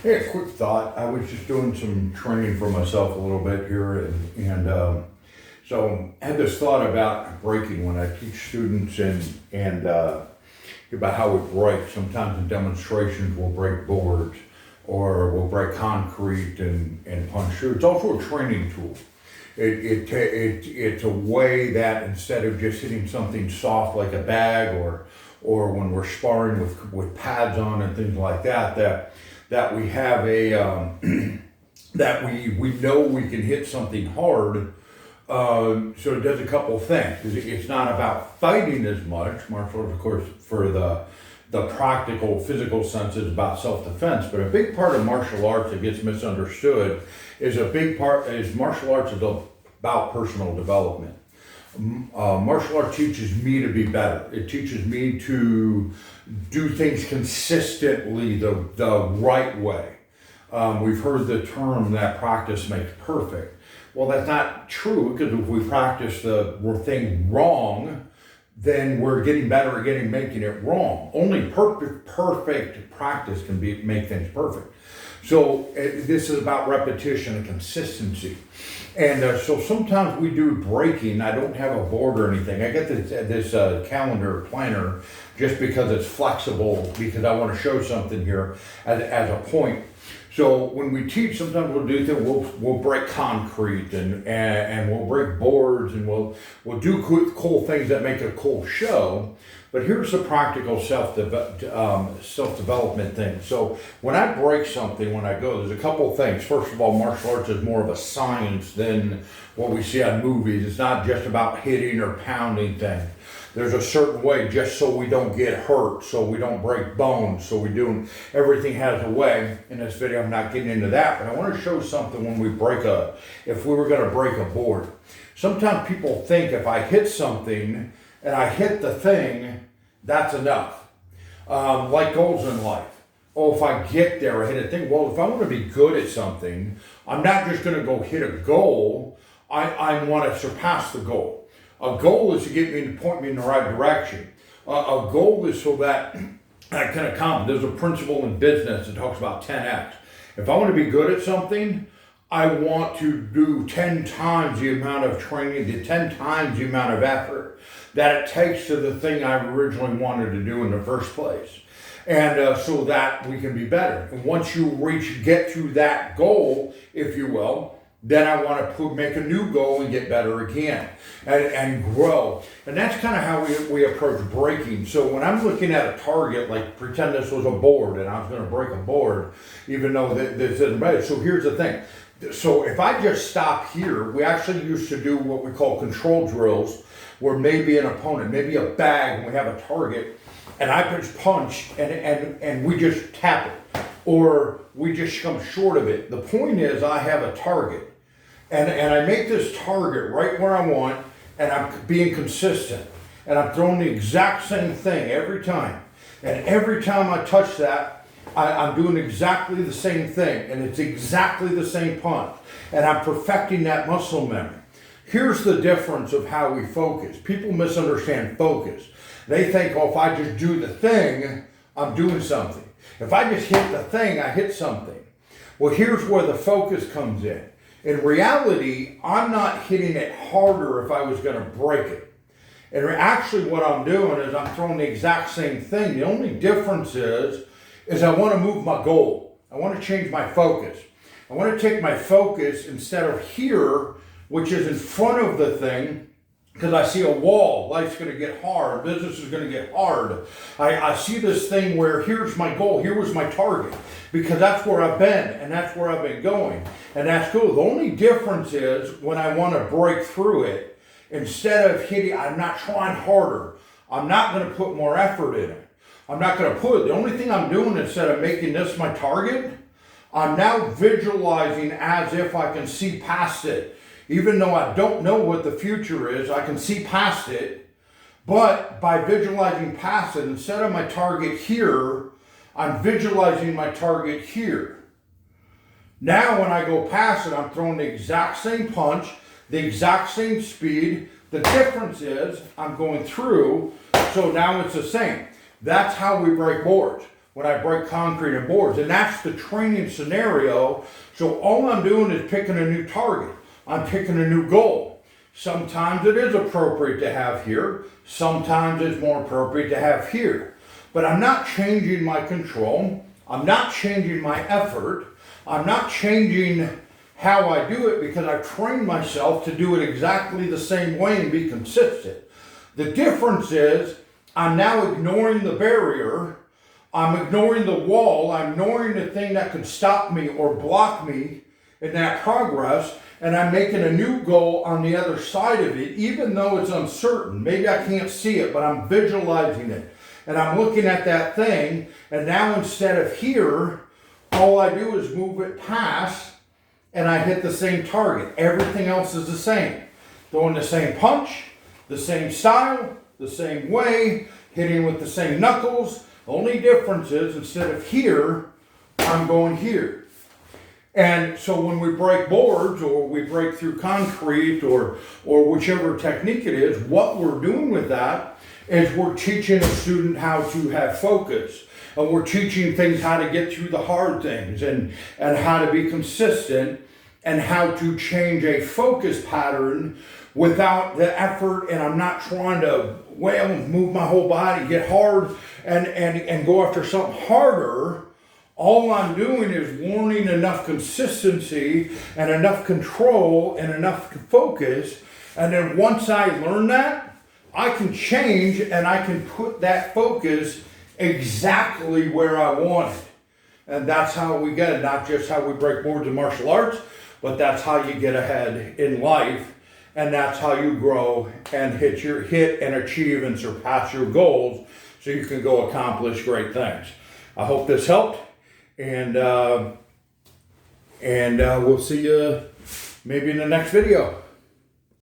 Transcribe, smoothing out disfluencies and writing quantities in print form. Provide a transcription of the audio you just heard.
Hey, a quick thought. I was just doing some training for myself a little bit here, so I had this thought about breaking when I teach students and about how we break. Sometimes in demonstrations, we'll break boards or we'll break concrete and punch through. It's also a training tool. It's a way that instead of just hitting something soft like a bag or when we're sparring with pads on and things like that we have that we know we can hit something hard. So it does a couple of things. It's not about fighting as much. Martial arts, of course, for the practical, physical sense is about self-defense. But a big part of martial arts that gets misunderstood is martial arts is about personal development. Martial art teaches me to be better. It teaches me to do things consistently the right way. We've heard the term that practice makes perfect. Well, that's not true, because if we practice the thing wrong, then we're getting better at making it wrong. Only perfect practice can make things perfect. So this is about repetition and consistency. And so sometimes we do breaking. I don't have a board or anything. I get this calendar planner just because it's flexible, because I want to show something here as a point. So when we teach, sometimes we'll do things. We'll break concrete and we'll break boards and we'll do cool things that make a cool show. But here's the practical self-development thing. So when I break something, when I go, there's a couple of things. First of all, martial arts is more of a science than what we see on movies. It's not just about hitting or pounding things. There's a certain way, just so we don't get hurt, so we don't break bones, so everything has a way. In this video, I'm not getting into that, but I want to show something when we if we were going to break a board. Sometimes people think if I hit something and I hit the thing, that's enough. Like goals in life. Oh, if I get there, I hit a thing. Well, if I want to be good at something, I'm not just going to go hit a goal. I want to surpass the goal. A goal is to point me in the right direction. A goal is so that I can accomplish. There's a principle in business that talks about 10x. If I want to be good at something, I want to do 10 times the amount of training, 10 times the amount of effort that it takes to the thing I originally wanted to do in the first place. And so that we can be better. And once you get to that goal, if you will, then I want to make a new goal and get better again and grow. And that's kind of how we approach breaking. So when I'm looking at a target, like pretend this was a board and I was going to break a board, even though this isn't bad. So here's the thing. So if I just stop here, we actually used to do what we call control drills, where maybe an opponent, maybe a bag, and we have a target, and I just punch and we just tap it. Or we just come short of it. The point is I have a target. And I make this target right where I want, and I'm being consistent. And I'm throwing the exact same thing every time. And every time I touch that, I'm doing exactly the same thing. And it's exactly the same punch. And I'm perfecting that muscle memory. Here's the difference of how we focus. People misunderstand focus. They think, oh, if I just do the thing, I'm doing something. If I just hit the thing, I hit something. Well, here's where the focus comes in. In reality, I'm not hitting it harder if I was going to break it. And actually what I'm doing is I'm throwing the exact same thing. The only difference is I want to move my goal. I want to change my focus. I want to take my focus instead of here, which is in front of the thing, because I see a wall. Life's going to get hard. Business is going to get hard. I see this thing where here's my goal. Here was my target. Because that's where I've been and that's where I've been going. And that's cool. The only difference is when I want to break through it, instead of hitting, I'm not trying harder. I'm not going to put more effort in it. I'm not going to put it. The only thing I'm doing instead of making this my target, I'm now visualizing as if I can see past it. Even though I don't know what the future is, I can see past it. But by visualizing past it, instead of my target here, I'm visualizing my target here. Now when I go past it, I'm throwing the exact same punch, the exact same speed. The difference is I'm going through, so now it's the same. That's how we break boards. when I break concrete and boards. And that's the training scenario. So all I'm doing is picking a new target. I'm picking a new goal. Sometimes it is appropriate to have here. Sometimes it's more appropriate to have here. But I'm not changing my control. I'm not changing my effort. I'm not changing how I do it because I've trained myself to do it exactly the same way and be consistent. The difference is I'm now ignoring the barrier. I'm ignoring the wall. I'm ignoring the thing that could stop me or block me in that progress. And I'm making a new goal on the other side of it, even though it's uncertain. Maybe I can't see it, but I'm visualizing it. And I'm looking at that thing. And now instead of here, all I do is move it past and I hit the same target. Everything else is the same. Throwing the same punch, the same style, the same way, hitting with the same knuckles. The only difference is instead of here, I'm going here. And so when we break boards or we break through concrete or whichever technique it is, what we're doing with that is we're teaching a student how to have focus. And we're teaching things how to get through the hard things and how to be consistent and how to change a focus pattern without the effort. And I'm not trying to move my whole body, get hard and go after something harder. All I'm doing is learning enough consistency and enough control and enough focus. And then once I learn that, I can change and I can put that focus exactly where I want it. And that's how we get it. Not just how we break boards in martial arts, but that's how you get ahead in life. And that's how you grow and hit and achieve and surpass your goals so you can go accomplish great things. I hope this helped. And we'll see you maybe in the next video.